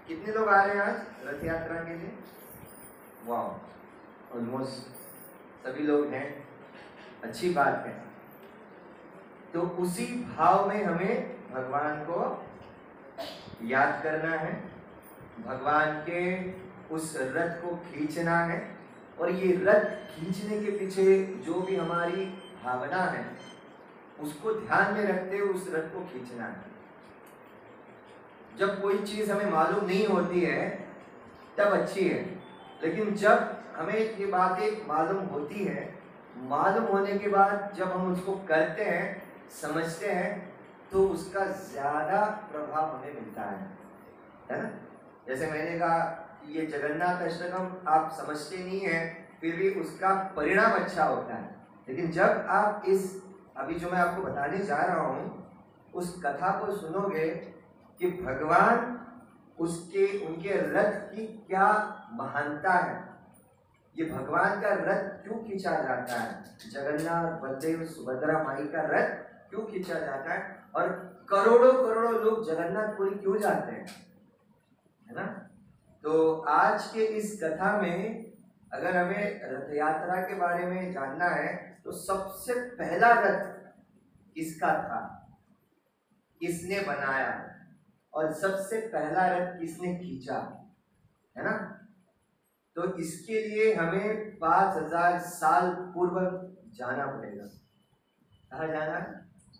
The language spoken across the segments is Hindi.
कितने लोग आ रहे हैं आज रथ यात्रा के लिए? वाह, ऑलमोस्ट सभी लोग हैं, अच्छी बात है। तो उसी भाव में हमें भगवान को याद करना है, भगवान के उस रथ को खींचना है, और ये रथ खींचने के पीछे जो भी हमारी भावना है उसको ध्यान में रखते हुए उस रथ को खींचना है। जब कोई चीज हमें मालूम नहीं होती है तब अच्छी है, लेकिन जब हमें ये बातें मालूम होती है, मालूम होने के बाद जब हम उसको करते हैं, समझते हैं, तो उसका ज्यादा प्रभाव हमें मिलता है ना। जैसे मैंने कहा ये जगन्नाथ अष्टकम आप समझते नहीं है, फिर भी उसका परिणाम अच्छा होता है। लेकिन जब आप इस अभी जो मैं आपको बताने जा रहा हूँ उस कथा को सुनोगे कि भगवान उनके रथ की क्या महानता है, ये भगवान का रथ क्यों खींचा जाता है, जगन्नाथ बलदेव सुभद्रा माई का रथ क्यों खींचा जाता है, और करोड़ों करोड़ों लोग जगन्नाथपुरी क्यों जाते हैं, है ना। तो आज के इस कथा में अगर हमें रथ यात्रा के बारे में जानना है तो सबसे पहला रथ किसका था, किसने बनाया, और सबसे पहला रथ किसने खींचा, है ना। तो इसके लिए हमें 5000 साल पूर्व जाना पड़ेगा। कहाँ जाना है?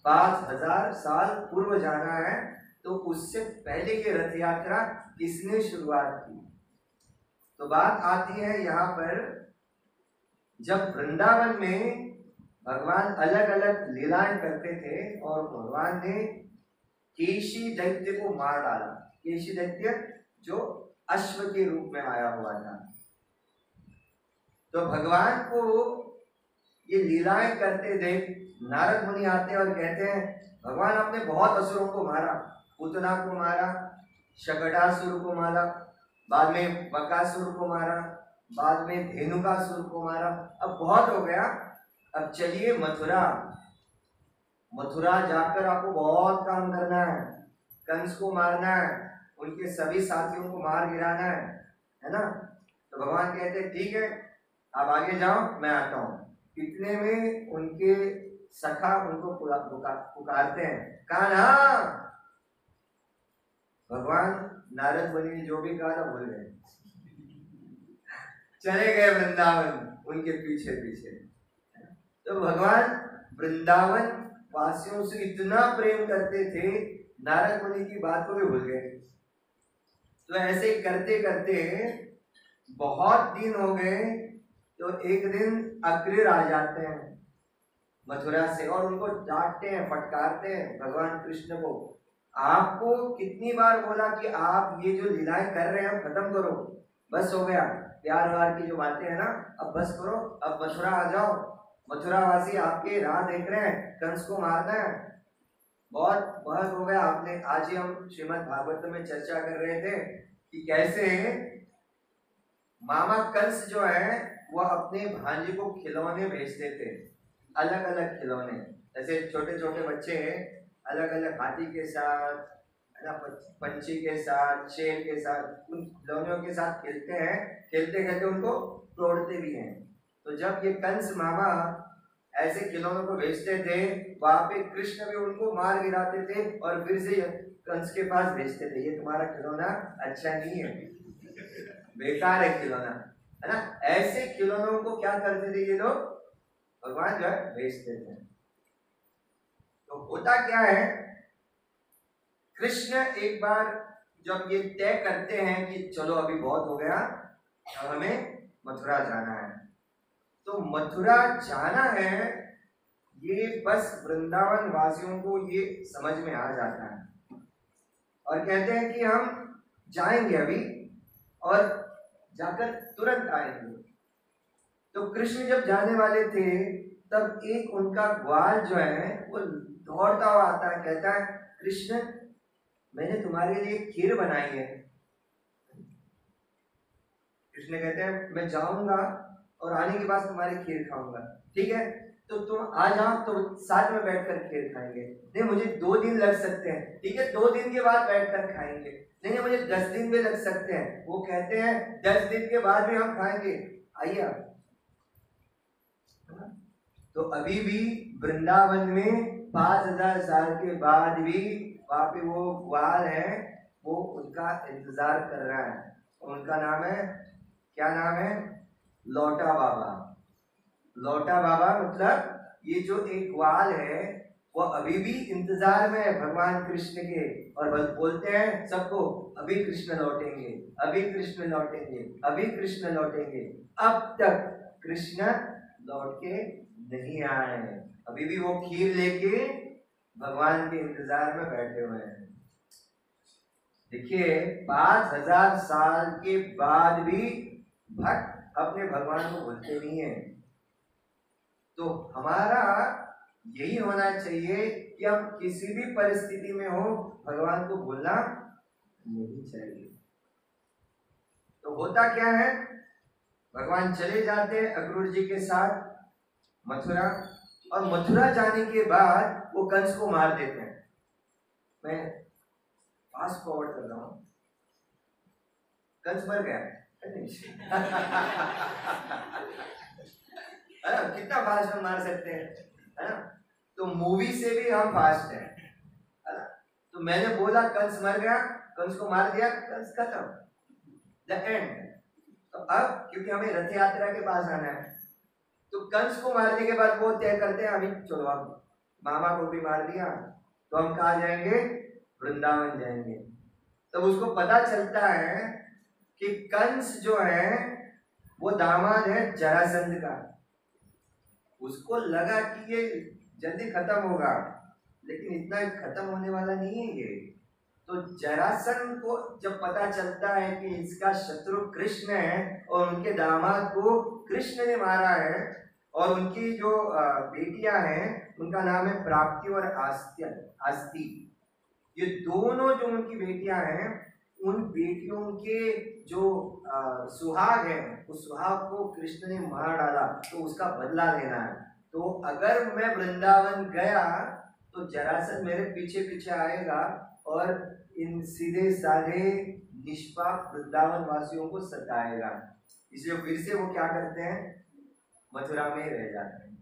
5000 साल पूर्व जाना है। तो उससे पहले ये रथ यात्रा किसने शुरुआत की? तो बात आती है यहाँ पर, जब वृंदावन में भगवान अलग अलग लीलाएं करते थे और भगवान ने केशी दैत्य को मार डाला। केशी दैत्य जो अश्व के रूप में आया हुआ था। तो भगवान को ये लीलाएं करते देख नारद मुनि आते और कहते हैं भगवान आपने बहुत असुरों को मारा, पूतना को मारा, शकटासुर को मारा, बाद में बकासुर को मारा, बाद में धेनुकासुर को मारा, अब बहुत हो गया, अब चलिए मथुरा जाकर आपको बहुत काम करना है, कंस को मारना है, उनके सभी साथियों को मार गिराना है ना। तो भगवान कहते हैं ठीक है आप आगे जाओ मैं आता हूँ। इतने में उनके सखा उनको पुकारते हैं, कान्हा। भगवान नारद मुनि ने जो भी कहा था भूल गए, चले गए वृंदावन उनके पीछे पीछे। तो भगवान वृंदावन वासियों से इतना प्रेम करते थे, नारद मुनि की बात को भी भूल गए। तो ऐसे करते करते बहुत दिन हो गए। तो एक दिन अग्रिर आ जाते हैं मथुरा से और उनको डांटते हैं, फटकारते हैं भगवान कृष्ण को। आपको कितनी बार बोला कि आप ये जो लीलाएं कर रहे हैं खत्म करो, बस हो गया, प्यार व्यार की जो बातें हैं ना अब बस करो, अब मथुरा आ जाओ, मथुरा वासी आपके राह देख रहे हैं, कंस को मारना है, बहुत बहुत हो गया आपने। आज ही हम श्रीमद् भागवत में चर्चा कर रहे थे कि कैसे मामा कंस जो है वह अपने भांजे को खिलौने भेजते थे, अलग अलग खिलौने। जैसे छोटे छोटे बच्चे अलग अलग हाथी के साथ, है ना, पंछी के साथ, शेर के साथ, उन खिलौनों के साथ खेलते हैं, खेलते खेलते उनको तोड़ते भी हैं। तो जब ये कंस मामा ऐसे खिलौनों को भेजते थे, वहां पे कृष्ण भी उनको मार गिराते थे और फिर से कंस के पास भेजते थे, ये तुम्हारा खिलौना अच्छा नहीं है, बेकार है खिलौना, है ना। ऐसे खिलौनों को क्या करते थे ये लोग, भगवान जो है भेजते थे। तो होता क्या है, कृष्ण एक बार जब ये तय करते हैं कि चलो अभी बहुत हो गया, अब हमें मथुरा जाना है, तो मथुरा जाना है ये बस वृंदावन वासियों को ये समझ में आ जाता है और कहते हैं कि हम जाएंगे अभी और जाकर तुरंत आएंगे। तो कृष्ण जब जाने वाले थे तब एक उनका ग्वाल जो है वो दौड़ता हुआ आता है, कहता है कृष्ण मैंने तुम्हारे लिए खीर बनाई है। कृष्ण कहते हैं मैं जाऊंगा और आने के बाद तुम्हारी खीर खाऊंगा, ठीक है। तो तुम आ जाओ तो साथ में बैठकर खीर खाएंगे। नहीं मुझे 2 दिन लग सकते हैं, ठीक है 2 दिन के बाद बैठकर खाएंगे। नहीं मुझे 10 दिन भी लग सकते हैं, वो कहते हैं 10 दिन के बाद भी हम खाएंगे। आइए आप। तो अभी भी वृंदावन में 5000 साल के बाद भी वहां पे वो ग्वाल है, वो उनका इंतजार कर रहा है। उनका नाम है, क्या नाम है? लौटा बाबा। लौटा बाबा मतलब ये जो एक ग्वाल है वो अभी भी इंतजार में है भगवान कृष्ण के, और बोलते हैं सबको अभी कृष्ण लौटेंगे, अभी कृष्ण लौटेंगे, अभी कृष्ण लौटेंगे। अब तक कृष्ण लौट के नहीं आए, अभी भी वो खीर लेके भगवान के इंतजार में बैठे हुए हैं। देखिए 5000 साल के बाद भी भक्त अपने भगवान को भूलते नहीं है। तो हमारा यही होना चाहिए कि हम किसी भी परिस्थिति में हो भगवान को भूलना नहीं चाहिए। तो होता क्या है, भगवान चले जाते हैं अक्रूर जी के साथ मथुरा, और मथुरा जाने के बाद वो कंस को मार देते हैं। मैं फास्ट फॉरवर्ड कर रहा हूं। कंस मर गया है ना, कितना फास्ट हम मार सकते हैं, है ना। तो मूवी से भी हम फास्ट हैं, है ना। तो मैंने बोला कंस मर गया, कंस को मार दिया, कंस खत्म, द एंड। तो अब क्योंकि हमें रथ यात्रा के पास आना है, तो कंस को मारने के बाद वो तय करते हैं अभी चलो अब मामा को भी मार दिया तो हम कहाँ जाएंगे, वृंदावन जाएंगे। तब तो उसको पता चलता है कि कंस जो है वो दामाद है जरासंध का। उसको लगा कि ये जल्दी खत्म होगा, लेकिन इतना खत्म होने वाला नहीं है ये। तो जरासंध को जब पता चलता है कि इसका शत्रु कृष्ण है और उनके दामाद को कृष्ण ने मारा है, और उनकी जो बेटियां हैं उनका नाम है प्राप्ति और आस्ती। ये दोनों जो उनकी बेटियां हैं, उन बेटियों के जो सुहाग है उस सुहाग को कृष्ण ने मार डाला, तो उसका बदला लेना है। तो अगर मैं वृंदावन गया तो जरासंध मेरे पीछे पीछे आएगा और इन सीधे साधे निष्पाप वृंदावन वासियों को सताएगा। इसलिए फिर से वो क्या करते हैं, मथुरा में रह जाते हैं।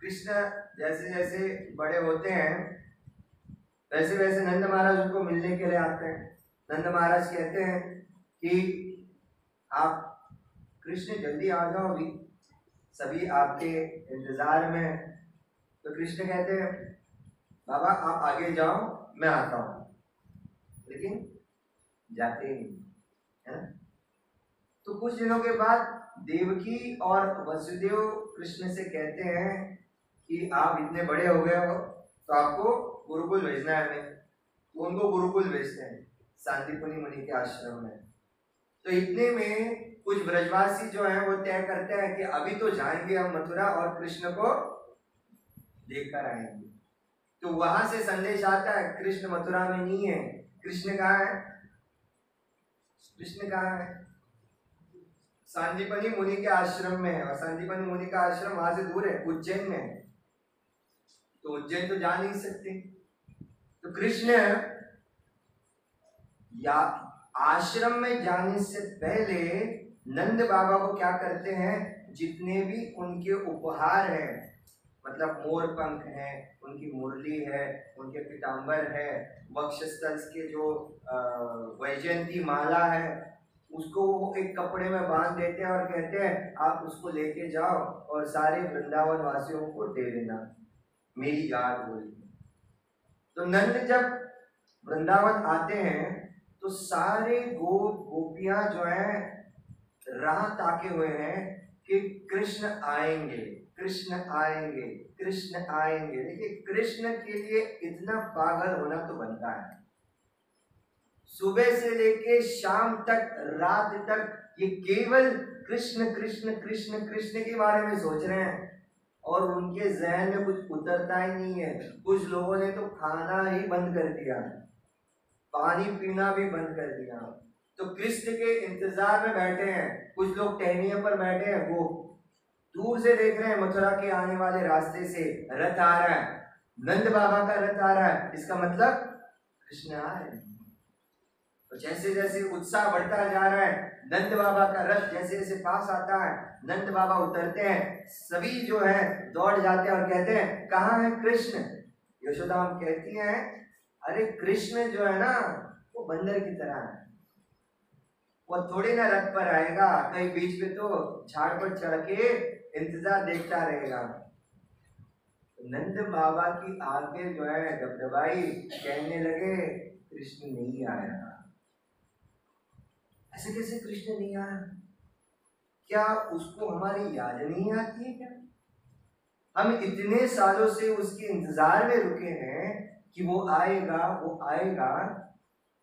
कृष्ण जैसे जैसे बड़े होते हैं वैसे वैसे नंद महाराज उनको मिलने के लिए आते हैं। नंद महाराज कहते हैं कि आप कृष्ण जल्दी आ जाओ, अभी सभी आपके इंतजार में। तो कृष्ण कहते हैं बाबा आप आगे जाओ मैं आता हूं, लेकिन जाते ही नहीं, है ना। तो कुछ दिनों के बाद देवकी और वसुदेव कृष्ण से कहते हैं कि आप इतने बड़े हो गए हो तो आपको गुरुकुल भेजना है हमें। तो उनको गुरुकुल भेजते हैं सांदीपनि मुनि के आश्रम में। तो इतने में कुछ ब्रजवासी जो है वो तय करते हैं कि अभी तो जाएंगे हम मथुरा और कृष्ण को देखकर आएंगे। तो वहां से संदेश आता है कृष्ण मथुरा में नहीं है। कृष्ण कहाँ है, कृष्ण कहाँ है, सांदीपनि मुनि के आश्रम में है, और सांदीपनि मुनि का आश्रम वहां से दूर है, उज्जैन में है। तो उज्जैन तो जा नहीं सकते। तो कृष्ण या आश्रम में जाने से पहले नंद बाबा को क्या करते हैं, जितने भी उनके उपहार हैं, मतलब मोर पंख है, उनकी मुरली है, उनके पीताम्बर है, वक्षस्थल के जो वैजयंती माला है, उसको वो एक कपड़े में बांध देते हैं और कहते हैं आप उसको लेके जाओ और सारे वृंदावन वासियों को दे देना, मेरी याद बोली। तो नंद जब वृंदावन आते हैं तो सारे गोपियां जो हैं राह ताके हुए हैं कि कृष्ण आएंगे, कृष्ण आएंगे, कृष्ण आएंगे। देखिए कृष्ण के लिए इतना पागल होना तो बनता है। सुबह से लेके शाम तक, रात तक ये केवल कृष्ण कृष्ण कृष्ण कृष्ण के बारे में सोच रहे हैं, और उनके जहन में कुछ उतरता ही नहीं है। कुछ लोगों ने तो खाना ही बंद कर दिया, पानी पीना भी बंद कर दिया। तो कृष्ण के इंतजार में बैठे हैं। कुछ लोग टहनियों पर बैठे हैं, वो दूर से देख रहे हैं मथुरा के आने वाले रास्ते से रथ आ रहा है, नंद बाबा का रथ आ रहा है, इसका मतलब कृष्ण आ रहे हैं। तो जैसे जैसे उत्साह बढ़ता जा रहा है, नंद बाबा का रथ जैसे जैसे पास आता है, नंद बाबा उतरते हैं, सभी जो है दौड़ जाते हैं और कहते हैं कहाँ है कृष्ण। यशोदा कहती हैं अरे कृष्ण जो है ना वो बंदर की तरह है, वो थोड़ी ना रथ पर आएगा, कहीं बीच में तो झाड़ पर चढ़ के इंतजार देखता रहेगा। नंद बाबा की आंखें जो है डबडबाई, कहने लगे कृष्ण नहीं आया। ऐसे कैसे कृष्ण नहीं आया? क्या उसको हमारी याद नहीं आती है क्या? हम इतने सालों से उसके इंतजार में रुके हैं कि वो आएगा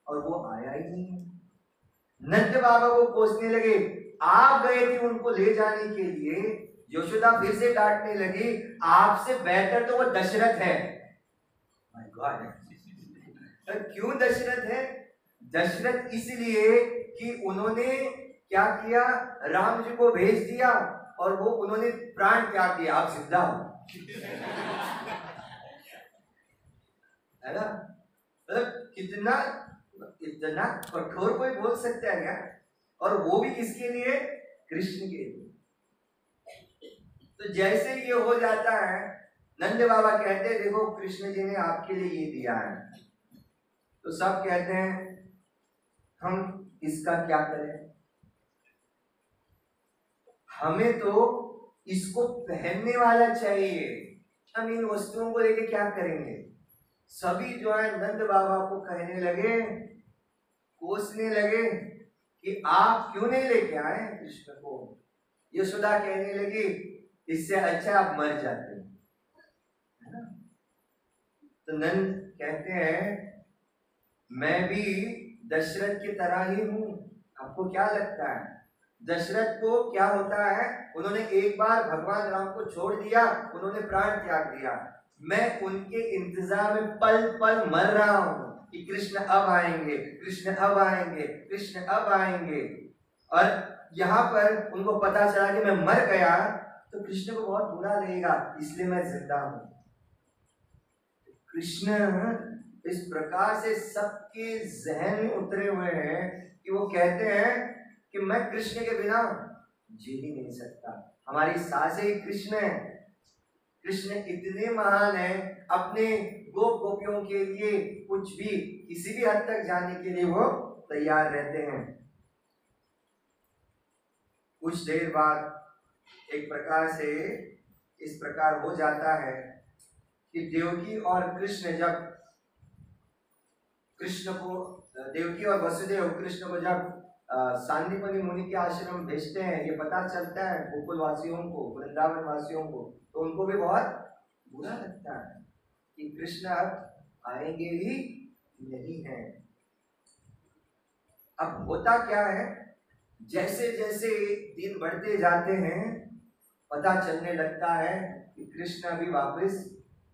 और वो आया ही नहीं। नंद बाबा को कोसने लगे, आप गए थे उनको ले जाने के लिए। यशोदा फिर से डांटने लगी, आपसे बेहतर तो वो दशरथ है। माय गॉड, क्यों दशरथ है? दशरथ इसलिए कि उन्होंने क्या किया, राम जी को भेज दिया और वो उन्होंने प्राण त्याग दिया, आप जिंदा हो। है ना? मतलब कितना इतना कठोर कोई बोल सकता है क्या? और वो भी किसके लिए? कृष्ण के लिए। तो जैसे ये हो जाता है, नंद बाबा कहते हैं देखो कृष्ण जी ने आपके लिए ये दिया है। तो सब कहते हैं हम इसका क्या करें, हमें तो इसको पहनने वाला चाहिए, हम इन वस्तुओं को लेके क्या करेंगे। सभी जो है नंद बाबा को कहने लगे, कोसने लगे कि आप क्यों नहीं लेके आए कृष्ण को। यशोदा कहने लगी इससे अच्छा आप मर जाते, है ना? तो नंद कहते हैं मैं भी दशरथ की तरह ही हूं। आपको क्या लगता है दशरथ को क्या होता है? उन्होंने एक बार भगवान राम को छोड़ दिया, उन्होंने प्राण त्याग दिया। मैं उनके इंतजार में पल पल मर रहा हूं कि कृष्ण अब आएंगे, कृष्ण अब आएंगे, कृष्ण अब आएंगे। और यहाँ पर उनको पता चला कि मैं मर गया तो कृष्ण को बहुत बुरा लगेगा, इसलिए मैं जिंदा हूं। कृष्ण इस प्रकार से सबके जहन में उतरे हुए हैं कि वो कहते हैं कि मैं कृष्ण के बिना जी ही नहीं सकता, हमारी सांसें ही कृष्ण है। कृष्ण इतने महान है, अपने गोप गोपियों के लिए कुछ भी किसी भी हद तक जाने के लिए वो तैयार रहते हैं। कुछ देर बाद एक प्रकार से इस प्रकार हो जाता है कि देवकी और कृष्ण जब कृष्ण को देवकी और वसुदेव कृष्ण को जब सांदीपनि मुनि के आश्रम भेजते हैं, ये पता चलता है गोकुल वासियों को, वृंदावन वासियों को, तो उनको भी बहुत बुरा लगता है कि कृष्ण अब आएंगे ही नहीं है। अब होता क्या है, जैसे जैसे दिन बढ़ते जाते हैं पता चलने लगता है कि कृष्ण अभी वापस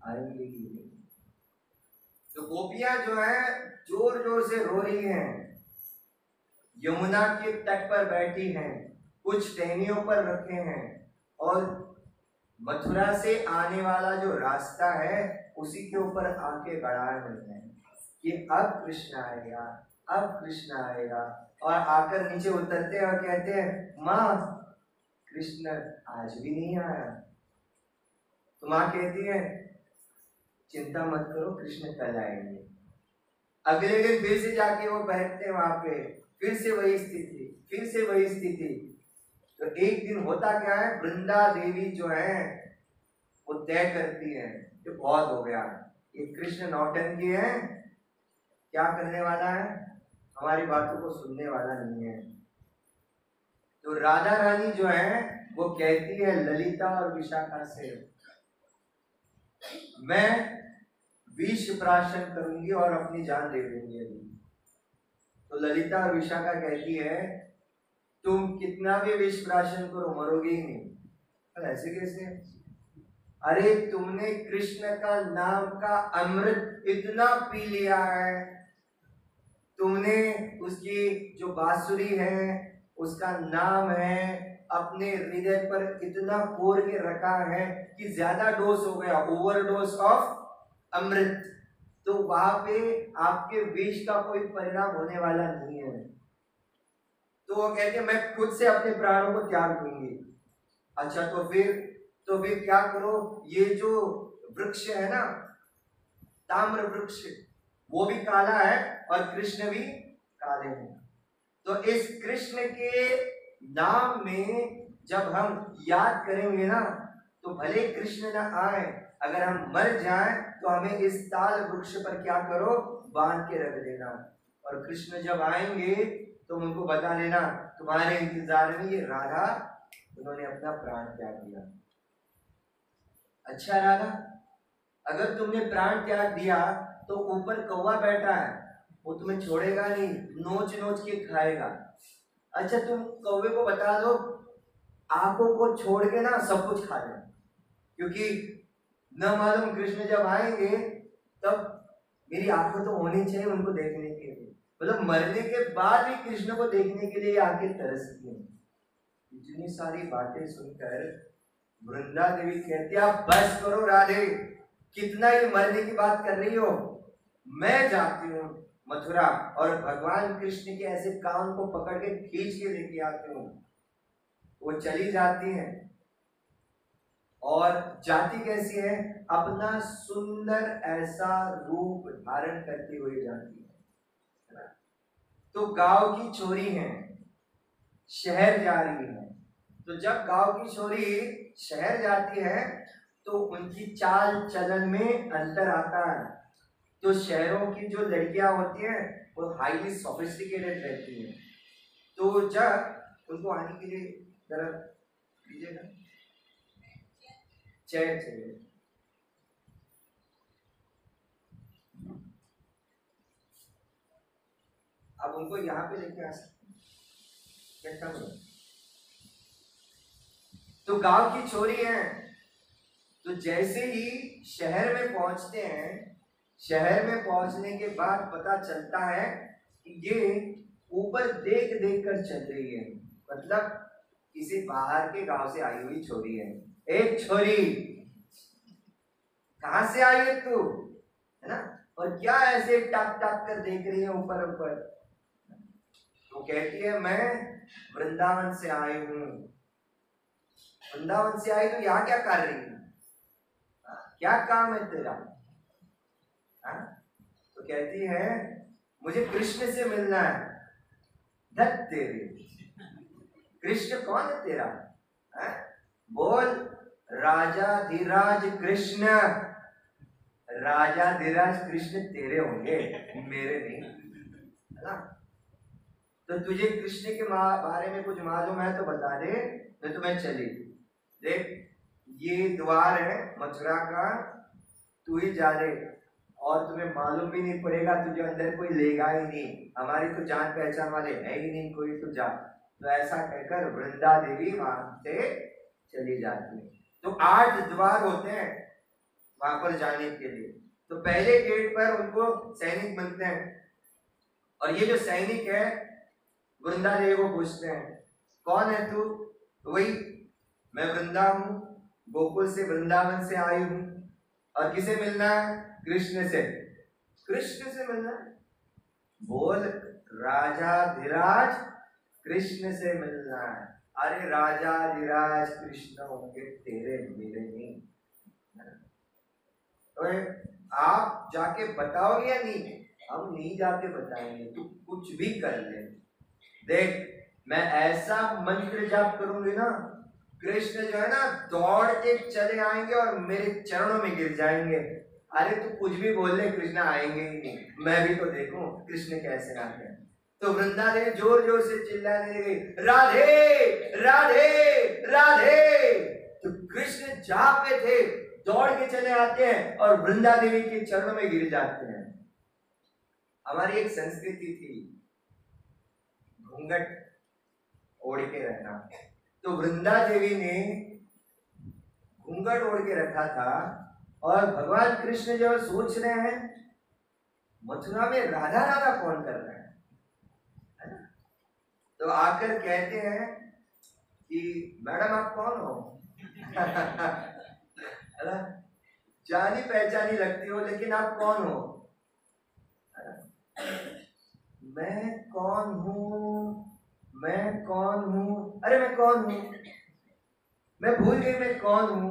आएंगे ही नहीं। तो गोपियां जो है जोर जोर से रो रही हैं, यमुना के तट पर बैठी हैं, कुछ टहनियों पर रखे हैं और मथुरा से आने वाला जो रास्ता है उसी के ऊपर आके गड़ाए हुए हैं कि अब कृष्ण आएगा, अब कृष्ण आएगा। और आकर नीचे उतरते हैं और कहते हैं माँ कृष्ण आज भी नहीं आया। तो माँ कहती है चिंता मत करो, कृष्ण कल आएंगे। अगले दिन फिर से जाके वो बैठते हैं वहां पे, फिर से वही स्थिति, फिर से वही स्थिति। तो एक दिन होता क्या है, वृंदा देवी जो है वो तय करती है कि बहुत हो गया, ये कृष्ण नौटंकी है, क्या करने वाला है, हमारी बातों को सुनने वाला नहीं है। तो राधा रानी जो है वो कहती है ललिता और विशाखा से मैं विष प्राशन करूंगी और अपनी जान दे दूंगी अभी। तो ललिता और विशाखा कहती है तुम कितना भी विष प्राशन करो मरोगे ही नहीं। तो ऐसे कैसे? अरे तुमने कृष्ण का नाम का अमृत इतना पी लिया है, तुमने उसकी जो बांसुरी है उसका नाम है, अपने हृदय पर इतना कोर के रखा है कि ज्यादा डोज हो गया, ओवरडोज ऑफ अमृत, तो वहां पे आपके विष का कोई परिणाम होने वाला नहीं है। तो वो कहते हैं मैं खुद से अपने प्राणों को त्याग दूंगी। अच्छा, तो फिर क्या करो, ये जो वृक्ष है ना, ताम्र वृक्ष, वो भी काला है और कृष्ण भी काले हैं। तो इस कृष्ण के नाम में जब हम याद करेंगे ना, तो भले कृष्ण ना आए, अगर हम मर जाएं तो हमें इस ताल वृक्ष पर क्या करो, बांध के रख देना, और कृष्ण जब आएंगे तो उनको बता देना तुम्हारे इंतजार में ये राधा, उन्होंने अपना प्राण त्याग दिया। अच्छा राधा, अगर तुमने प्राण त्याग दिया तो ऊपर कौवा बैठा है, वो तुम्हें छोड़ेगा नहीं, नोच नोच के खाएगा। अच्छा, तुम कौवे को बता दो आंखों को छोड़ के ना सब कुछ खा जाए, क्योंकि न मालूम कृष्ण जब आएंगे तब मेरी आंखें तो होनी चाहिए उनको देखने के लिए, मतलब मरने के बाद भी कृष्ण को देखने के लिए आंखें तरसती हैं। इतनी सारी बातें सुनकर वृंदा देवी कहती आप बस करो राधे, कितना ही मरने की बात कर रही हो, मैं जाती हूँ मथुरा और भगवान कृष्ण के ऐसे कान को पकड़ के खींच के लेके आती हूँ। वो चली जाती हैं, और जाती कैसी है, अपना सुंदर ऐसा रूप धारण करते हुए जाती है। तो गांव की छोरी है, शहर जा रही है, तो जब गांव की छोरी शहर जाती है तो उनकी चाल चलन में अंतर आता है। तो शहरों की जो लड़कियां होती हैं वो हाईली सोफिस्टिकेटेड रहती हैं, तो जब उनको आने के लिए जरा दीजिएगा चेयर चाहिए। अब उनको यहाँ पे लेके आ सकते हैं। तो गांव की छोरी है, तो जैसे ही शहर में पहुंचते हैं, शहर में पहुंचने के बाद पता चलता है कि ये ऊपर देख देख कर चल रही है, मतलब किसी बाहर के गांव से आई हुई छोरी है। एक छोरी, कहां से आई है तू, है ना, और क्या ऐसे टक टक कर देख रही है ऊपर ऊपर। तो कहती है मैं वृंदावन से आई हूं। वृंदावन से आई तो यहाँ क्या कर रही है, क्या काम है तेरा? तो कहती है मुझे कृष्ण से मिलना है। धत तेरे, कृष्ण कौन है तेरा? बोल, राजाधिराज कृष्ण। राजाधिराज कृष्ण तेरे होंगे, मेरे नहीं, है ना। तो तुझे कृष्ण के बारे में कुछ मालूम है तो बता दे, मैं तुम्हें चली। देख, ये द्वार है मथुरा का, तू ही जा दे, और तुम्हें मालूम भी नहीं पड़ेगा, तुझे अंदर कोई लेगा ही नहीं, हमारी तो जान पहचान वाले है ही नहीं कोई, तू जा। तो ऐसा कहकर वृंदा देवी वहां से चली जाती है। तो 8 द्वार होते हैं वहां पर जाने के लिए। तो पहले गेट पर उनको सैनिक मिलते हैं, और ये जो सैनिक है वृंदा देवी को पूछते हैं कौन है तू? तो वही, मैं वृंदा हूं, गोकुल से वृंदावन से आई हूं, और किसे मिलना है? कृष्ण से। कृष्ण से मिलना है? बोल, राजाधिराज कृष्ण से मिलना है। अरे राजाधिराज कृष्ण होंगे तेरे, मेरे नहीं। तो आप जाके बताओगे या नहीं? हम नहीं जाके बताएंगे, तू कुछ भी कर ले। देख, मैं ऐसा मंत्र जाप करूंगी ना, कृष्ण जो है ना दौड़ के चले आएंगे और मेरे चरणों में गिर जाएंगे। अरे तू कुछ भी बोल ले, कृष्ण आएंगे ही नहीं, मैं भी तो देखूं कृष्ण कैसे आते हैं। तो वृंदा देवी जोर जोर से चिल्लाने लगी, राधे राधे राधे। तो कृष्ण जहां पे थे दौड़ के चले आते हैं और वृंदा देवी के चरणों में गिर जाते हैं। हमारी एक संस्कृति थी घूंघट ओढ़ के रहना, तो वृंदा देवी ने घूंघट ओढ़ के रखा था, और भगवान कृष्ण जो सोच रहे हैं मथुरा में राधा राधा कौन कर रहा है ना? तो आकर कहते हैं कि मैडम आप कौन हो? है ना, जानी पहचानी लगती हो लेकिन आप कौन हो? मैं कौन हूँ, मैं कौन हूँ, अरे मैं कौन हूँ, मैं भूल गई मैं कौन हूँ,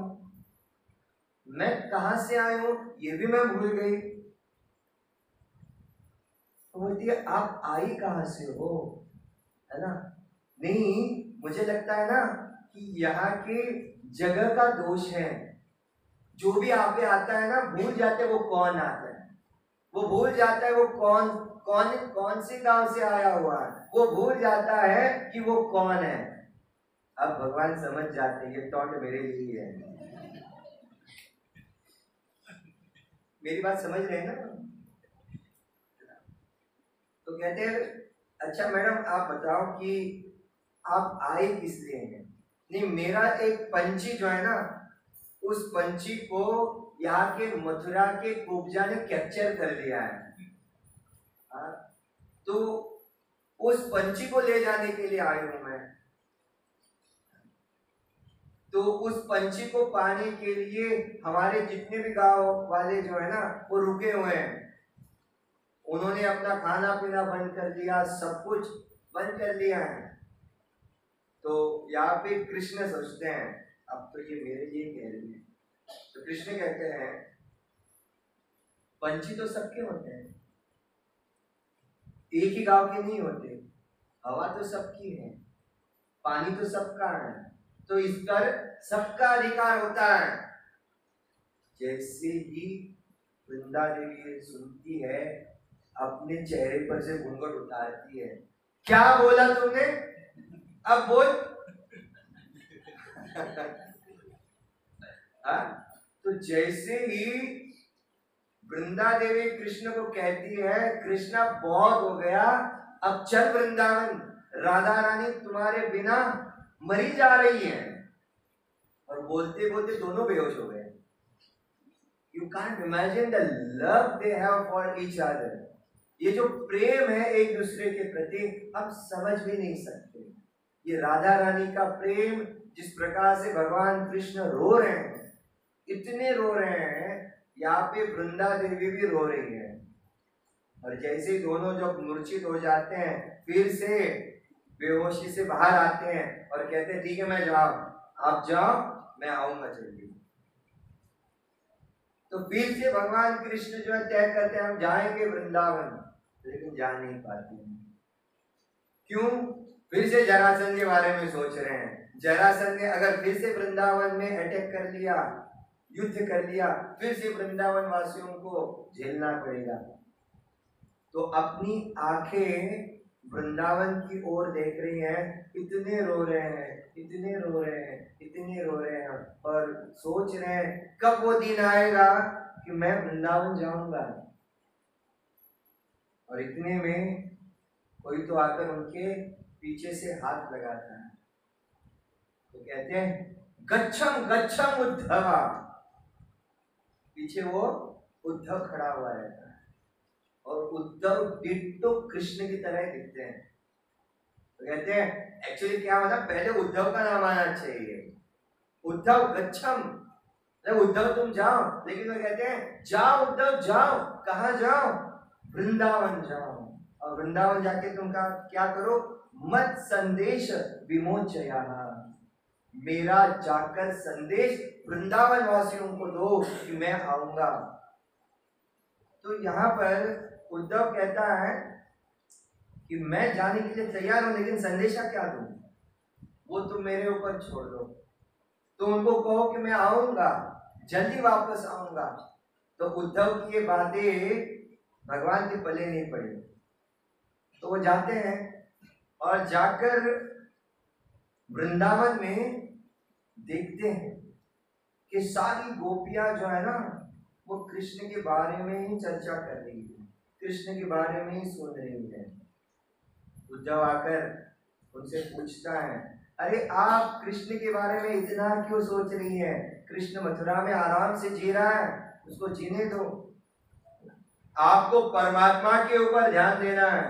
मैं कहां से आई हूं ये भी मैं भूल गई। तो बोलती है आप आई कहां से हो, है ना? नहीं, मुझे लगता है ना कि यहाँ के जगह का दोष है। जो भी आप पे आता है ना भूल जाते वो कौन आता है, वो भूल जाता है वो कौन कौन कौन से गांव से आया हुआ है, वो भूल जाता है कि वो कौन है। अब भगवान समझ जाते हैं ये टॉन्ट मेरे लिए है। मेरी बात समझ रहे हैं ना? तो कहते हैं अच्छा मैडम आप बताओ कि आप आए किस लिए हैं? नहीं, मेरा एक पंछी जो है ना, उस पंछी को यहाँ के मथुरा के कुब्जा ने कैप्चर कर लिया है। तो उस पंछी को ले जाने के लिए आया हूं मैं। तो उस पंछी को पाने के लिए हमारे जितने भी गांव वाले जो है ना वो रुके हुए हैं। उन्होंने अपना खाना पीना बंद कर दिया, सब कुछ बंद कर लिया है। तो यहाँ पे कृष्ण सोचते हैं अब तो ये मेरे लिए कह रही है। तो कृष्ण कहते हैं पंछी तो सबके होते हैं, एक ही गांव के नहीं होते। हवा तो सबकी है, पानी तो सबका है, तो इस पर सबका अधिकार होता है। जैसे ही वृंदा देवी सुनती है अपने चेहरे पर से घूंघट उतारती है, क्या बोला तुमने, अब बोल। तो जैसे ही वृंदा देवी कृष्ण को कहती है कृष्णा बहुत हो गया, अब चल वृंदावन, राधा रानी तुम्हारे बिना मरी जा रही है। और बोलते बोलते दोनों बेहोश हो गए। You can't imagine the love they have for each other. ये जो प्रेम है एक दूसरे के प्रति हम समझ भी नहीं सकते। ये राधा रानी का प्रेम, जिस प्रकार से भगवान कृष्ण रो रहे हैं, इतने रो रहे हैं, यहाँ पे वृंदा देवी भी रो रही है। और जैसे दोनों जब मूर्छित हो जाते हैं फिर से बेहोशी से बाहर आते हैं और कहते हैं ठीक है मैं जाओ, आप जाओ मैं आऊंगा जल्दी। तो फिर से भगवान कृष्ण जो है तय करते हैं हम जाएंगे वृंदावन, लेकिन जा नहीं पाते हैं। क्यों? फिर से जरासंध के बारे में सोच रहे हैं। जरासंध ने अगर फिर से वृंदावन में अटैक कर लिया, युद्ध कर लिया, फिर से वृंदावन वासियों को झेलना पड़ेगा। तो अपनी आंखें वृंदावन की ओर देख रही हैं, इतने रो रहे हैं, इतने रो रहे हैं, इतने रो रहे हैं, और सोच रहे हैं कब वो दिन आएगा कि मैं वृंदावन जाऊंगा। और इतने में कोई तो आकर उनके पीछे से हाथ लगाता है। तो कहते हैं गच्छम गच्छम उद्धवा। पीछे वो उद्धव खड़ा हुआ रहता है और उद्धव डिट्टो कृष्ण की तरह दिखते हैं। तो कहते हैं एक्चुअली क्या होता, पहले उद्धव का नाम आना चाहिए, उद्धव गच्छम, उद्धव तुम जाओ, लेकिन वो कहते हैं जाओ उद्धव जाओ। कहाँ जाओ? वृंदावन जाओ, और वृंदावन जाके तुम क्या करो, मत संदेश विमोचया, मेरा जाकर संदेश वृंदावन वासियों को दो कि मैं आऊंगा। तो यहाँ पर उद्धव कहता है कि मैं जाने के लिए तैयार हूं, लेकिन संदेशा क्या दूं, वो तुम मेरे ऊपर छोड़ दो। तो उनको कहो कि मैं आऊंगा, जल्दी वापस आऊंगा। तो उद्धव की ये बातें भगवान के पल्ले नहीं पड़ी। तो वो जाते हैं और जाकर वृंदावन में देखते हैं कि सारी गोपियां जो है ना वो कृष्ण के बारे में ही चर्चा कर रही है, कृष्ण के बारे में ही सुन रही है। उद्धव आकर उनसे पूछता है अरे आप कृष्ण के बारे में इतना क्यों सोच रही हैं? कृष्ण मथुरा में आराम से जी रहा है, उसको जीने दो। आपको परमात्मा के ऊपर ध्यान देना है।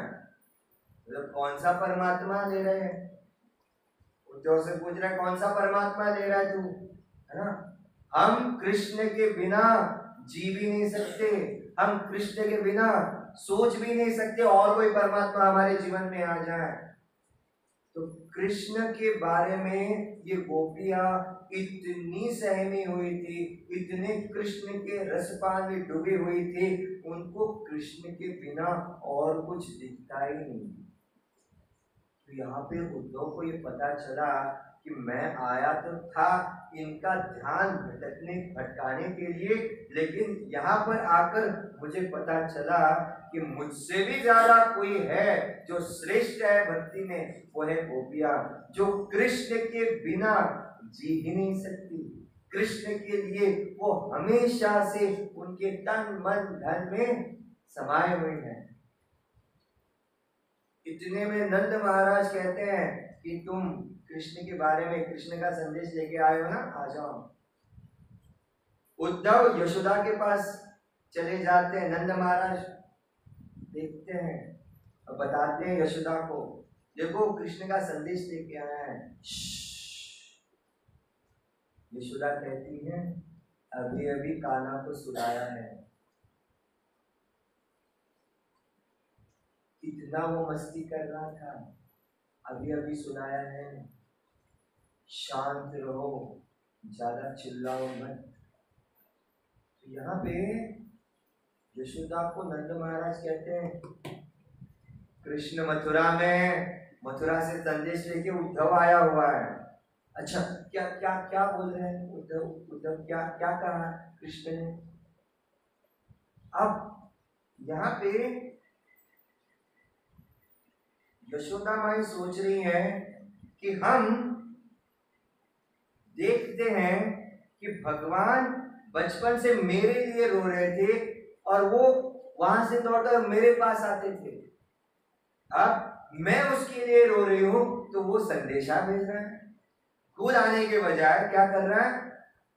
मतलब कौन सा परमात्मा ले रहे हैं? उद्धव से पूछ रहा है कौन सा परमात्मा ले रहा है तू, है ना? हम कृष्ण के बिना जी भी नहीं सकते, हम कृष्ण के बिना सोच भी नहीं सकते और कोई परमात्मा हमारे जीवन में आ जाए। तो कृष्ण के बारे में ये गोपियां इतनी सहमी हुई थी, इतने कृष्ण के रसपान में डूबी हुई थी, उनको कृष्ण के बिना और कुछ दिखता ही नहीं। तो यहाँ पे उद्धव को ये पता चला कि मैं आया तो था इनका ध्यान भटकाने के लिए, लेकिन यहाँ पर आकर मुझे पता चला कि मुझसे भी ज्यादा कोई है जो श्रेष्ठ है भक्ति में, वो है गोपियां, जो कृष्ण के बिना जी ही नहीं सकती। कृष्ण के लिए वो हमेशा से उनके तन मन धन में समाये हुए हैं। इतने में नंद महाराज कहते हैं कि तुम कृष्ण के बारे में, कृष्ण का संदेश लेके आए हो ना, आ जाओ। उद्धव यशोदा के पास चले जाते हैं। नंद महाराज देखते हैं और बताते हैं यशोदा को, देखो कृष्ण का संदेश लेके आया है। यशोदा कहती है अभी अभी कान्हा को सुलाया है। इतना वो मस्ती कर रहा था, अभी अभी सुनाया है। शांत रहो, ज्यादा चिल्लाओ मत। तो यहाँ पे यशोदा को नंद महाराज कहते हैं कृष्ण मथुरा में, मथुरा से संदेश लेके उद्धव आया हुआ है। अच्छा क्या क्या क्या बोल रहे हैं उद्धव? उद्धव क्या क्या कहा कृष्ण ने? अब यहाँ पे यशोदा माई सोच रही है कि हम देखते हैं कि भगवान बचपन से मेरे लिए रो रहे थे और वो वहां से दौड़कर मेरे पास आते थे। अब मैं उसके लिए रो रही हूं तो वो संदेशा भेज रहा है, खुद आने के बजाय क्या कर रहा है?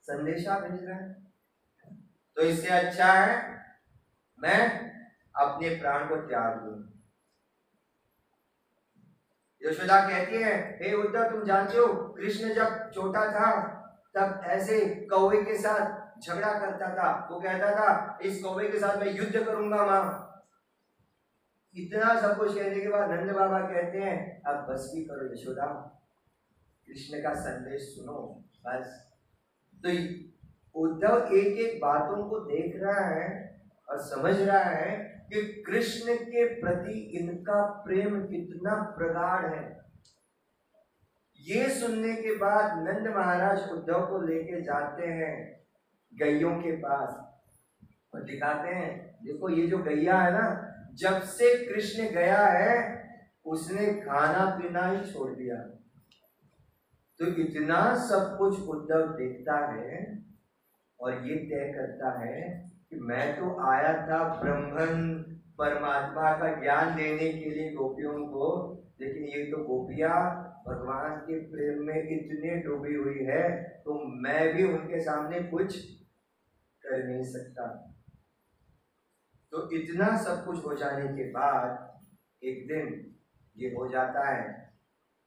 संदेशा भेज रहा है। तो इससे अच्छा है मैं अपने प्राण को त्याग दूं। यशोदा कहती है हे उद्धव, तुम जानते हो कृष्ण जब छोटा था तब ऐसे कौवे के साथ झगड़ा करता था। वो कहता था इस कौवे के साथ मैं युद्ध करूंगा मां। इतना सब कुछ कहने के बाद नंद बाबा कहते हैं अब बस भी करो यशोदा, कृष्ण का संदेश सुनो बस। तो उद्धव एक एक बातों को देख रहा है और समझ रहा है कि कृष्ण के प्रति इनका प्रेम कितना प्रगाढ़ है। ये सुनने के बाद नंद महाराज उद्धव को लेके जाते हैं गैयों के पास और दिखाते हैं देखो ये जो गैया है ना, जब से कृष्ण गया है उसने खाना पीना ही छोड़ दिया। तो इतना सब कुछ उद्धव देखता है और ये तय करता है कि मैं तो आया था ब्रह्मन परमात्मा का ज्ञान देने के लिए गोपियों को, लेकिन ये तो गोपियां भगवान के प्रेम में इतने डूबी हुई है तो मैं भी उनके सामने कुछ कर नहीं सकता। तो इतना सब कुछ हो जाने के बाद एक दिन ये हो जाता है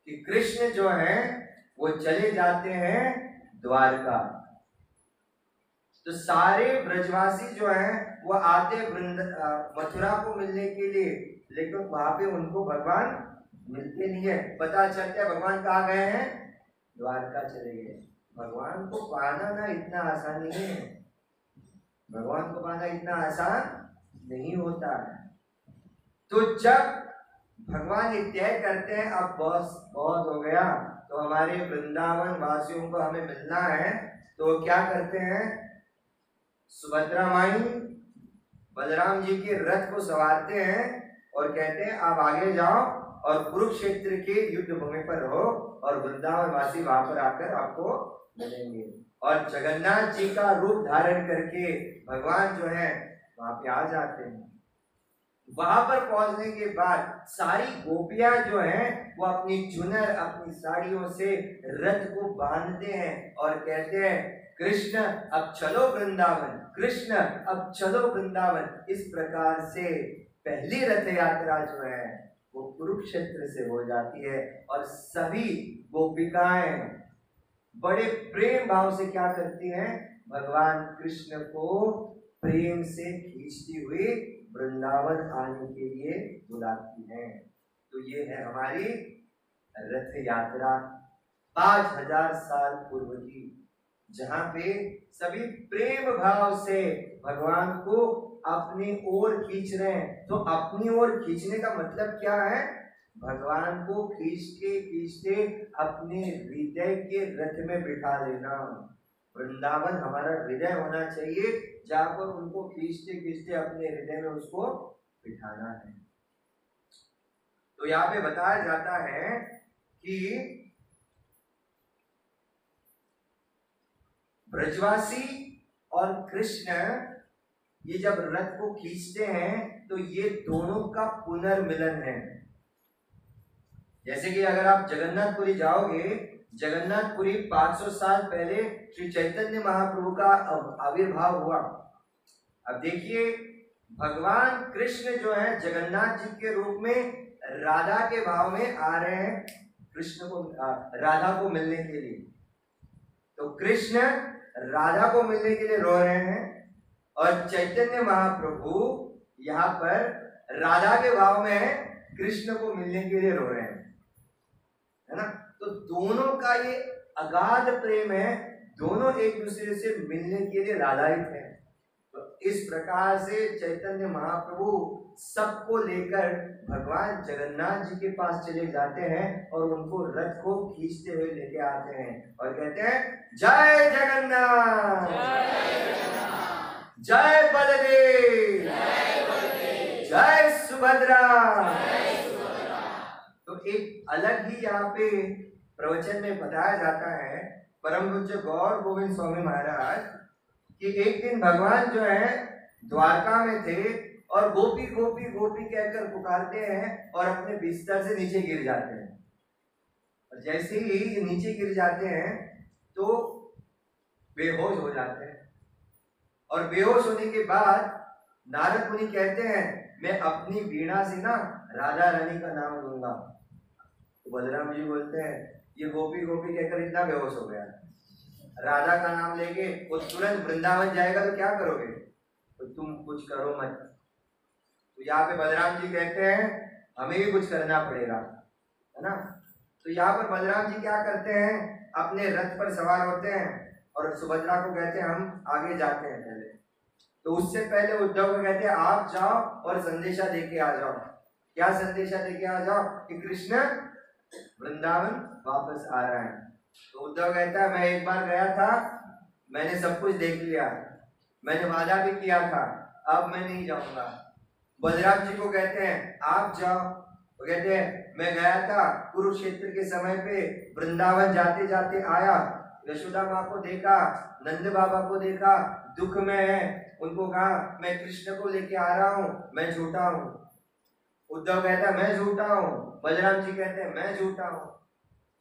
कि कृष्ण जो है वो चले जाते हैं द्वारका। तो सारे ब्रजवासी जो हैं वो आते मथुरा को मिलने के लिए, लेकिन वहां पे उनको भगवान मिलते नहीं है। पता चलता है भगवान कहाँ गए हैं? द्वारका चले गए। भगवान को पाना ना इतना आसान नहीं है, भगवान को पाना इतना आसान नहीं होता है। तो जब भगवान ये तय करते हैं अब बहुत हो गया, तो हमारे वृंदावन वासियों को हमें मिलना है, तो क्या करते हैं? सुभद्रा माई बलराम जी के रथ को सवारते हैं और कहते हैं आप आगे जाओ और कुरुक्षेत्र के युद्ध भूमि पर रहो और वृंदावन वासी वहां पर आकर आपको मिलेंगे। और जगन्नाथ जी का रूप धारण करके भगवान जो है वहां पे आ जाते हैं। वहां पर पहुंचने के बाद सारी गोपियां जो हैं वो अपनी चुनर अपनी साड़ियों से रथ को बांधते हैं और कहते हैं कृष्ण अब चलो वृंदावन, कृष्ण अब चलो वृंदावन। इस प्रकार से पहली रथ यात्रा जो है वो कुरुक्षेत्र से हो जाती है और सभी गोपिकाएं बड़े प्रेम भाव से क्या करती हैं, भगवान कृष्ण को प्रेम से खींचती हुई वृंदावन आने के लिए बुलाती हैं। तो ये है हमारी रथ यात्रा 5000 साल पूर्व की, जहां पे सभी प्रेम भाव से भगवान को अपनी ओर खींच रहे हैं। तो अपनी ओर खींचने का मतलब क्या है, भगवान को खींचते खींचते अपने हृदय के रथ में बिठा लेना। वृंदावन हमारा हृदय होना चाहिए, जहां पर उनको खींचते खींचते अपने हृदय में उसको बिठाना है। तो यहाँ पे बताया जाता है कि ब्रजवासी और कृष्ण ये जब रथ को खींचते हैं तो ये दोनों का पुनर्मिलन है। जैसे कि अगर आप जगन्नाथपुरी जाओगे, जगन्नाथपुरी 500 साल पहले श्री चैतन्य महाप्रभु का आविर्भाव हुआ। अब देखिए, भगवान कृष्ण जो है जगन्नाथ जी के रूप में राधा के भाव में आ रहे हैं कृष्ण को, राधा को मिलने के लिए। तो कृष्ण राधा को मिलने के लिए रो रहे हैं और चैतन्य महाप्रभु यहाँ पर राधा के भाव में कृष्ण को मिलने के लिए रो रहे हैं, है ना। तो दोनों का ये अगाध प्रेम है, दोनों एक दूसरे से मिलने के लिए राधायित है। तो इस प्रकार से चैतन्य महाप्रभु सबको लेकर भगवान जगन्नाथ जी के पास चले जाते हैं और उनको रथ को खींचते हुए लेके आते हैं और कहते हैं, जय जगन्नाथ, जय बलदेव, जय सुभद्रा। तो एक अलग ही यहाँ पे प्रवचन में बताया जाता है परम पूज्य गौर गोविंद स्वामी महाराज कि एक दिन भगवान जो है द्वारका में थे और गोपी गोपी गोपी कहकर पुकारते हैं और अपने बिस्तर से नीचे गिर जाते हैं। और जैसे ही नीचे गिर जाते हैं तो बेहोश हो जाते हैं और बेहोश होने के बाद नारद मुनि कहते हैं, मैं अपनी वीणा से ना राधा रानी का नाम लूंगा। तो बलराम जी बोलते हैं, ये गोपी गोपी कहकर इतना बेहोश हो गया, राधा का नाम लेके वो तुरंत वृंदावन जाएगा तो क्या करोगे, तो तुम कुछ करो मत। तो यहाँ पे बलराम जी कहते हैं, हमें भी कुछ करना पड़ेगा, है ना। तो यहाँ पर बलराम जी क्या करते हैं, अपने रथ पर सवार होते हैं और सुभद्रा को कहते हैं हम आगे जाते हैं पहले। तो उससे पहले उद्धव को कहते हैं आप जाओ और संदेशा लेके आ जाओ। क्या संदेशा लेके आ जाओ, कि कृष्ण वृंदावन वापस आ रहा है। तो उद्धव कहता है, मैं एक बार गया था, मैंने सब कुछ देख लिया, मैंने वादा भी किया था, अब मैं नहीं जाऊंगा। बलराम जी को कहते हैं आप जाओ। वो कहते हैं मैं गया था कुरुक्षेत्र के समय पे, वृंदावन जाते जाते आया, यशोदा माँ को देखा, नंद बाबा को देखा, दुख में है, उनको कहा मैं कृष्ण को लेके आ रहा हूँ, मैं झूठा हूँ। उद्धव कहता है मैं झूठा हूँ, बलराम जी कहते हैं मैं झूठा हूँ,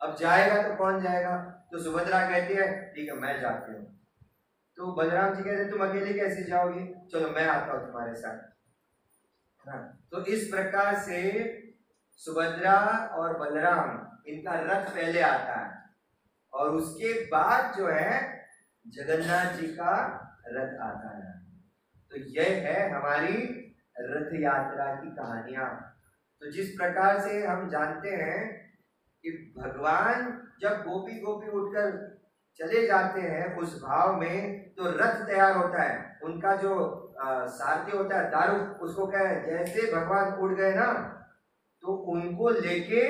अब जाएगा तो कौन जाएगा। तो सुभद्रा कहती है ठीक है मैं जाती हूँ। तो बलराम जी कहते हैं तुम अकेले कैसे जाओगी, चलो मैं आता हूँ तुम्हारे साथ। हाँ, तो इस प्रकार से सुभद्रा और बलराम इनका रथ पहले आता है और उसके बाद जो है जगन्नाथ जी का रथ आता है। तो यह है हमारी रथ यात्रा की कहानियां। तो जिस प्रकार से हम जानते हैं कि भगवान जब गोपी गोपी उठकर चले जाते हैं उस भाव में, तो रथ तैयार होता है, उनका जो सारथी होता है दारू, उसको क्या है, जैसे भगवान उड़ गए ना तो उनको लेके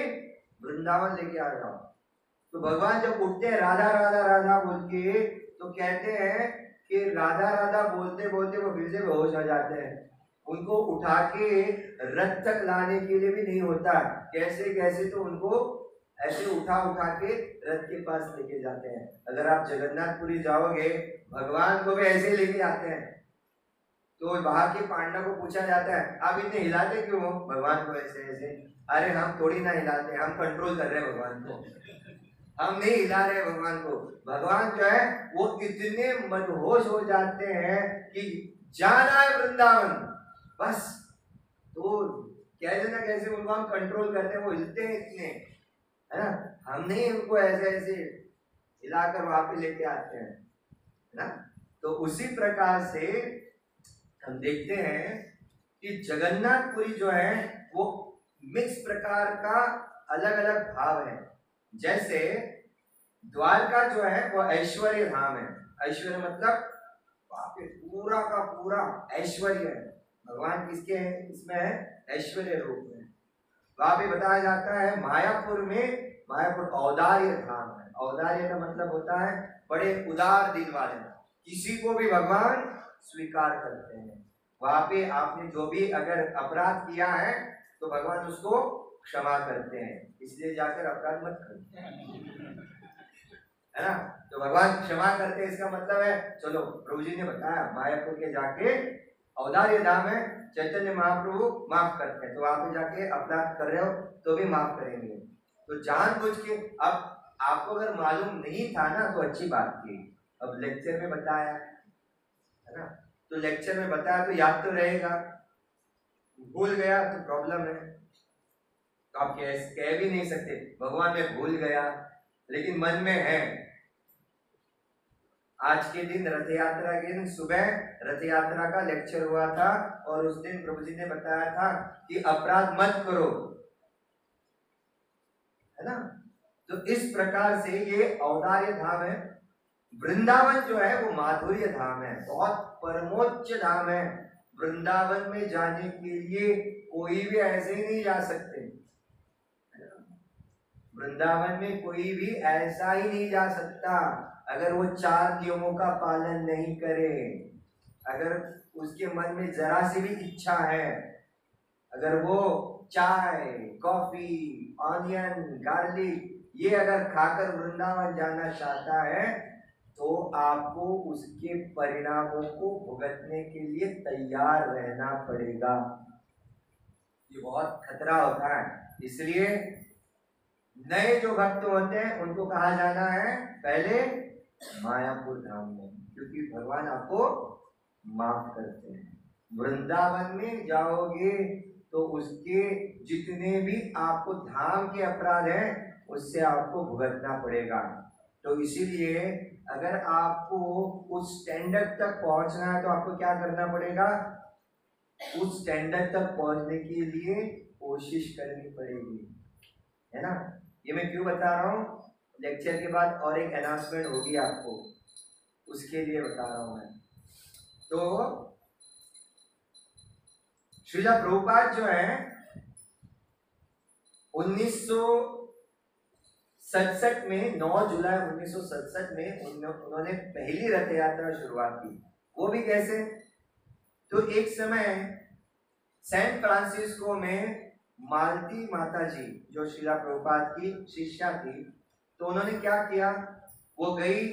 वृंदावन लेके आ जाओ। तो भगवान जब उठते हैं राधा राधा राधा बोल के, तो कहते हैं कि राधा राधा बोलते बोलते वो फिर से बेहोश हो जाते हैं। उनको उठा के रथ तक लाने के लिए भी नहीं होता, कैसे कैसे तो उनको ऐसे उठा उठा के रथ के पास लेके जाते हैं। अगर आप जगन्नाथपुरी जाओगे, भगवान को भी ऐसे लेके जाते हैं। तो बाहर के पांडा को पूछा जाता है आप इतने हिलाते क्यों हो भगवान को ऐसे ऐसे। अरे हम थोड़ी ना हिलाते, हम कंट्रोल कर रहे हैं भगवान को, हम नहीं हिला रहे भगवान को। भगवान जो है वो इतने मदहोश हो जाते हैं कि जाना है वृंदावन बस। तो कैसे ना कैसे उनको हम कंट्रोल करते हैं, वो हिलते हैं इतने, है ना, हम नहीं उनको ऐसे ऐसे हिलाकर वहां पे लेके आते हैं, है ना। तो उसी प्रकार से हम देखते हैं कि जगन्नाथपुरी जो है वो मिक्स प्रकार का अलग अलग भाव है। जैसे द्वारका जो है वो ऐश्वर्य धाम है। ऐश्वर्य मतलब वहां पे पूरा का पूरा ऐश्वर्य है, भगवान किसके हैं, इसमें है ऐश्वर्य रूप में। वहां पे बताया जाता है मायापुर में, मायापुर औदार्य धाम है। औदार्य का मतलब होता है बड़े उदार दिल वाले, किसी को भी भगवान स्वीकार करते हैं। वहां पे आपने जो भी अगर अपराध किया है तो भगवान उसको क्षमा करते हैं, इसलिए जाकर अपराध मत करते हैं, है ना। तो भगवान क्षमा करते हैं, इसका मतलब है चलो प्रभु जी ने बताया मायापुर के जाके औदार्य धाम है, चैतन्य महाप्रभु माफ करते हैं, तो वहां पे जाके अपराध कर रहे हो तो भी माफ करेंगे। तो जानबूझ के, अब आपको अगर मालूम नहीं था ना तो अच्छी बात थी, अब लेक्चर में बताया है ना, तो लेक्चर में बताया तो याद तो रहेगा, भूल गया तो प्रॉब्लम है, तो आप कह भी नहीं सकते भगवान मैं भूल गया, लेकिन मन में है। आज के दिन रथ यात्रा के दिन सुबह रथ यात्रा का लेक्चर हुआ था और उस दिन प्रभु जी ने बताया था कि अपराध मत करो, है ना। तो इस प्रकार से ये औदार्य धाम है। वृंदावन जो है वो माधुर्य धाम है, बहुत परमोच्च धाम है। वृंदावन में जाने के लिए कोई भी ऐसे ही नहीं जा सकते, वृंदावन में कोई भी ऐसा ही नहीं जा सकता अगर वो 4 नियमों का पालन नहीं करे, अगर उसके मन में जरा सी भी इच्छा है, अगर वो चाय कॉफी ऑनियन गार्लिक ये अगर खाकर वृंदावन जाना चाहता है तो आपको उसके परिणामों को भुगतने के लिए तैयार रहना पड़ेगा। ये बहुत खतरा होता है, इसलिए नए जो भक्त होते हैं उनको कहा जाना है पहले मायापुर धाम में, क्योंकि भगवान आपको माफ करते हैं। वृंदावन में जाओगे तो उसके जितने भी आपको धाम के अपराध हैं उससे आपको भुगतना पड़ेगा। तो इसीलिए अगर आपको उस स्टैंडर्ड तक पहुंचना है तो आपको क्या करना पड़ेगा, उस स्टैंडर्ड तक पहुंचने के लिए कोशिश करनी पड़ेगी, है ना। ये मैं क्यों बता रहा हूँ, लेक्चर के बाद और एक अनाउंसमेंट होगी आपको, उसके लिए बता रहा हूं मैं। तो श्रीला प्रभुपाद जो है 1967 में 9 जुलाई 1967 में उन्होंने पहली रथ यात्रा शुरुआत की। वो भी कैसे, तो एक समय सैन फ्रांसिस्को में मालती माता जी जो श्रीला प्रभुपाद की शिष्या थी, तो उन्होंने क्या किया, वो गई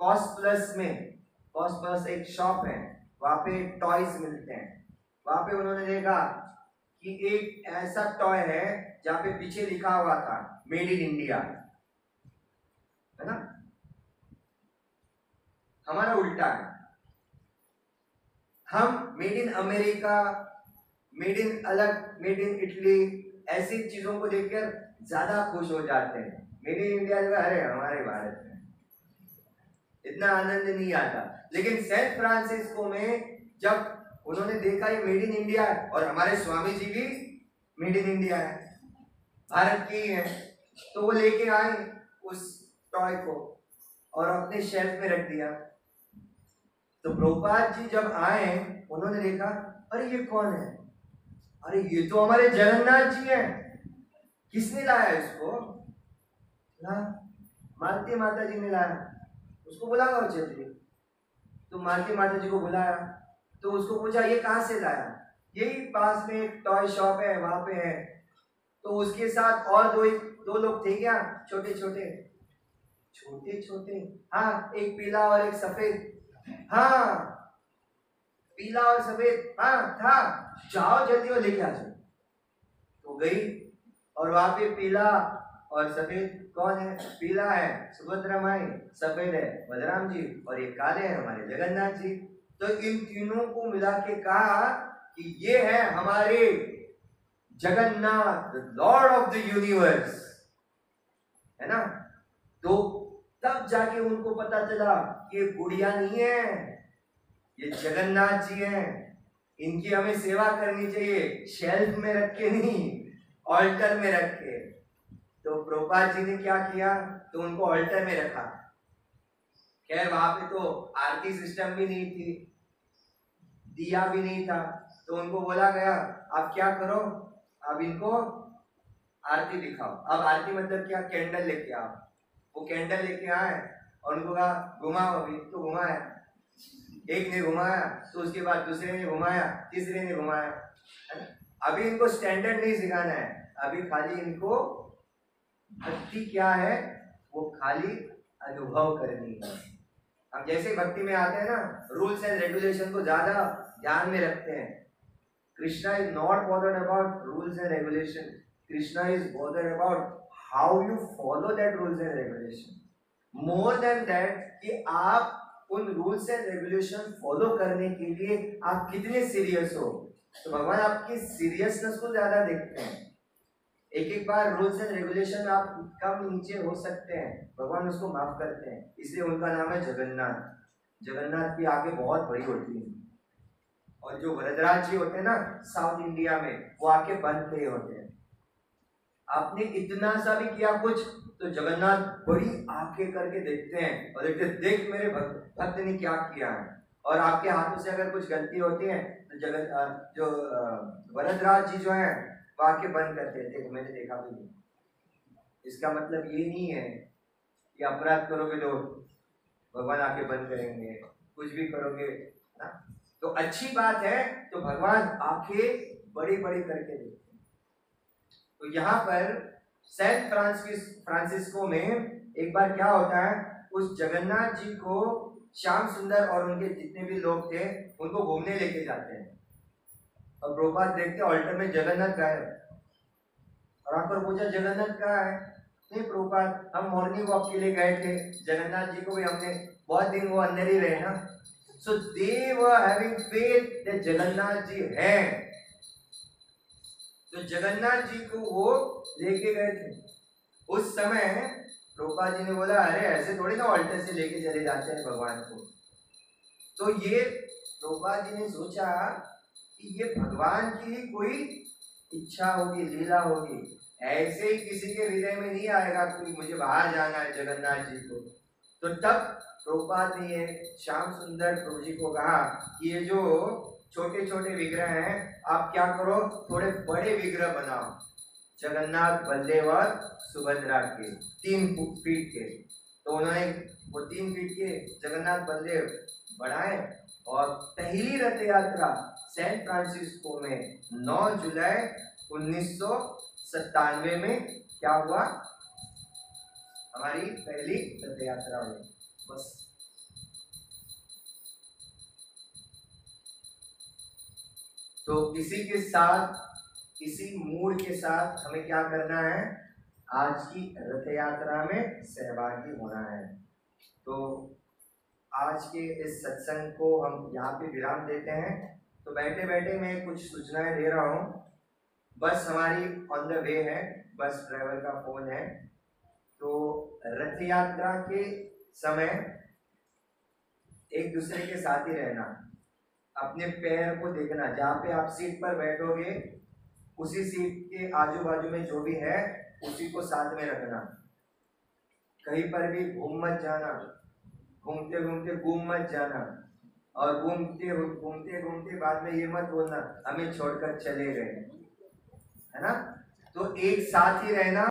कॉस्ट प्लस में, कॉस्ट प्लस एक शॉप है, वहां पे टॉयज मिलते हैं, वहां पे उन्होंने देखा कि एक ऐसा टॉय है जहां पे पीछे लिखा हुआ था मेड इन इंडिया, है ना। हमारा उल्टा है, हम made in America, made in अलग, मेड इन इटली, ऐसी चीजों को देखकर ज्यादा खुश हो जाते हैं। मेड इन इंडिया जो है हमारे भारत में इतना आनंद नहीं आता, लेकिन सैन फ्रांसिस्को में जब उन्होंने देखा ये मेड इन इंडिया है और हमारे स्वामी जी भी मेड इन इंडिया है, भारत की है, तो वो लेके आए उस टॉय को और अपने शेल्फ में रख दिया। तो प्रभुपाद जी जब आए उन्होंने देखा अरे ये कौन है, अरे ये तो हमारे जगन्नाथ जी हैं, किसने लाया इसको, मालती माता जी ने लाया, उसको बुलाओ चल जी। तो मालती माता जी को बुलाया तो उसको पूछा ये कहाँ से लाया, यही पास में एक टॉय शॉप है वहां पे है। तो उसके साथ और दो लोग थे क्या, छोटे छोटे छोटे छोटे, हाँ एक पीला और एक सफेद, हाँ पीला और सफेद, हाँ था, जाओ जल्दी और लेके आ जाओ। तो गई और वहां पे पीला और सफेद कौन है, पीला है सुभद्रा माई, सफेद है बलराम जी और ये काले हैं हमारे जगन्नाथ जी। तो इन तीनों को मिला के कहा कि ये है हमारे Jagannath, Lord of the universe, है ना। तो तब जाके उनको पता चला कि ये गुड़िया नहीं है, ये जगन्नाथ जी हैं, इनकी हमें सेवा करनी चाहिए, शेल्फ में रख के नहीं, ऑल्टर में रख के। तो प्रभुपाद जी ने क्या किया, तो उनको ऑल्टर में रखा। खैर वहां पे तो आरती सिस्टम भी नहीं थी, दिया भी नहीं था, तो उनको बोला गया आप क्या करो, अब इनको आरती दिखाओ। अब आरती मतलब क्या, कैंडल लेके आओ। वो कैंडल लेके आए और उनको कहा घुमाओ, अभी तो घुमाया, एक ने घुमाया, तो उसके बाद दूसरे ने घुमाया, तीसरे ने घुमाया। अभी इनको स्टैंडर्ड नहीं सिखाना है, अभी खाली इनको भक्ति क्या है वो खाली अनुभव करनी है। अब जैसे भक्ति में आते हैं ना, रूल्स एंड रेगुलेशन को ज्यादा ध्यान में रखते हैं। Krishna is not bothered about rules and regulation, Krishna is bothered about how you follow that rules and regulation. More than that कि आप उन रूल्स एंड रेगुलेशन फॉलो करने के लिए आप कितने सीरियस हो। तो भगवान आपकी सीरियसनेस को ज्यादा देखते हैं। एक एक बार रूल्स एंड रेगुलेशन आप कम नीचे हो सकते हैं, भगवान उसको माफ करते हैं, इसलिए उनका नाम है जगन्नाथ। जगन्नाथ की आगे बहुत बड़ी होती है। और जो वरदराज जी होते हैं ना साउथ इंडिया में, वो आके बंद पे होते हैं। आपने इतना सा भी किया कुछ, तो जगन्नाथ बड़ी आंखें करके देखते हैं और देखते देख मेरे भक्त ने क्या किया है। और आपके हाथों से अगर कुछ गलती होती है तो जो वरदराज जी जो है वो आंखें बंद करते हैं, देखो मैंने देखा भी नहीं। इसका मतलब ये नहीं है कि अपराध करोगे तो भगवान आंखें बंद करेंगे, कुछ भी करोगे ना तो अच्छी बात है, तो भगवान आंखें बड़ी बड़ी करके देखते हैं। तो यहाँ पर सेंट फ्रांसिस्को में एक बार क्या होता है, उस जगन्नाथ जी को श्याम सुंदर और उनके जितने भी लोग थे उनको घूमने लेके जाते हैं। और प्रभुपाद देखते ऑल्टर में जगन्नाथ कहाँ है, और आकर पूछा जगन्नाथ कहाँ है। नहीं प्रभुपाद, हम मॉर्निंग वॉक के लिए गए थे, जगन्नाथ जी को भी हमने बहुत दिन वो अंदर ही रहे ना। So they were having faith that Jagannath ji हैं, तो जगन्नाथ जी को वो लेके गए थे। उस समय प्रभुपाद जी ने बोला अरे ऐसे थोड़ी ना ऑल्टर से लेके चले जाते हैं भगवान को। तो ये प्रभुपाद जी ने सोचा कि ये भगवान की ही कोई इच्छा होगी, लीला होगी, ऐसे ही किसी के हृदय में नहीं आएगा कि मुझे बाहर जाना है जगन्नाथ जी को। तो तब प्रभुपाद ने ये श्याम सुंदर प्रभु जी को कहा कि ये जो छोटे छोटे विग्रह हैं आप क्या करो, थोड़े बड़े विग्रह बनाओ, जगन्नाथ बलदेव और सुभद्रा के 3 फीट के। तो उन्होंने वो 3 फीट के जगन्नाथ बलदेव बढ़ाए और पहली रथ यात्रा सैन फ्रांसिस्को में 9 जुलाई 1997 में क्या हुआ, हमारी पहली रथ यात्रा हुई। बस तो इसी के साथ, इसी मूड के साथ हमें क्या करना है, आज की रथ यात्रा में सहभागी होना है। तो आज के इस सत्संग को हम यहाँ पे विराम देते हैं। तो बैठे बैठे मैं कुछ सूचनाएं दे रहा हूँ। बस हमारी ऑन द वे है, बस ड्राइवर का फोन है। तो रथ यात्रा के समय एक दूसरे के साथ ही रहना, अपने पैर को देखना, जहाँ पे आप सीट पर बैठोगे उसी सीट के आजू बाजू में जो भी है उसी को साथ में रखना। कहीं पर भी घूम मत जाना, घूमते घूमते घूम मत जाना, और घूमते घूमते घूमते बाद में ये मत बोलना हमें छोड़कर चले गए, है ना। तो एक साथ ही रहना।